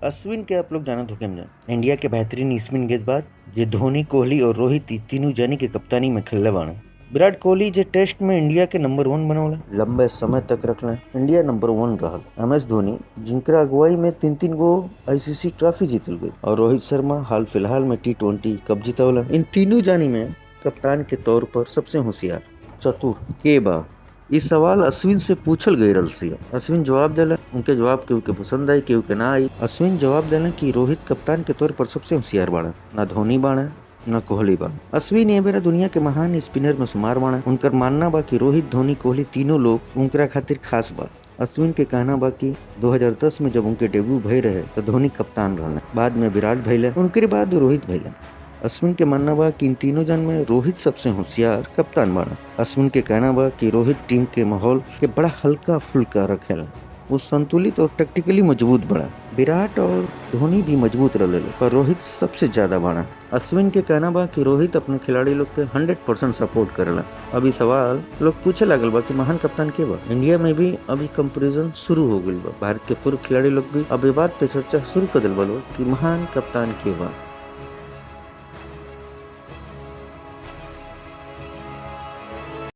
अश्विन के आप लोग जानत होके हम इंडिया के बेहतरीन स्पिन गेंदबाज जे धोनी, कोहली और रोहित ई तीनों जानी के कप्तानी में खेलले बाड़े। विराट कोहली जे टेस्ट में इंडिया के नंबर 1 बनौले, लंबे समय तक रखले, इंडिया नंबर 1 रहल। MS धोनी जिनकर अगुवाई में 3-3 गो ICC ट्रॉफी जीतल गई और रोहित शर्मा हाल फिलहाल में T20 कप जीतवला। इन तीनों जानी में कप्तान के तौर पर सबसे होशियार, चतुर के बा? इस सवाल अश्विन से पूछल गई रल सी। अश्विन जवाब दिले, उनके जवाब केहू के पसंद आई, केहू के ना आई। अश्विन जवाब दिले कि रोहित कप्तान के तौर पर सबसे होशियार बाड़े, ना धोनी बाड़े न कोहली बा। अश्विन ये बेरा दुनिया के महान स्पिनर में शुमार बाड़े। उनकर मानना बा कि रोहित, धोनी, कोहली तीनों लोग उनकरा खातिर खास बा। अश्विन के कहना बा कि 2010 में जब उनके डेब्यू भई रहे तो धोनी कप्तान रहले, बाद में विराट भइले, उनके बाद रोहित भइले। अश्विन के मानना बा कि इन तीनों जन में रोहित सबसे होशियार कप्तान बाड़ा। अश्विन के कहना बा कि रोहित टीम के माहौल के बड़ा हल्का फुल्का रखेला, वो संतुलित और टैक्टिकली मजबूत बड़ा। विराट और धोनी भी मजबूत रहे, पर रोहित सबसे ज्यादा बड़ा। अश्विन के कहना बा कि रोहित अपने खिलाड़ी लोग के 100% सपोर्ट करेला। अभी सवाल लोग पूछे लागल बा कि महान कप्तान के बा। इंडिया में भी अभी कंपैरिजन शुरू हो गई बा। भारत के पूर्व खिलाड़ी लोग भी अब ये बात पे चर्चा शुरू कर दिल बा कि महान कप्तान के बा।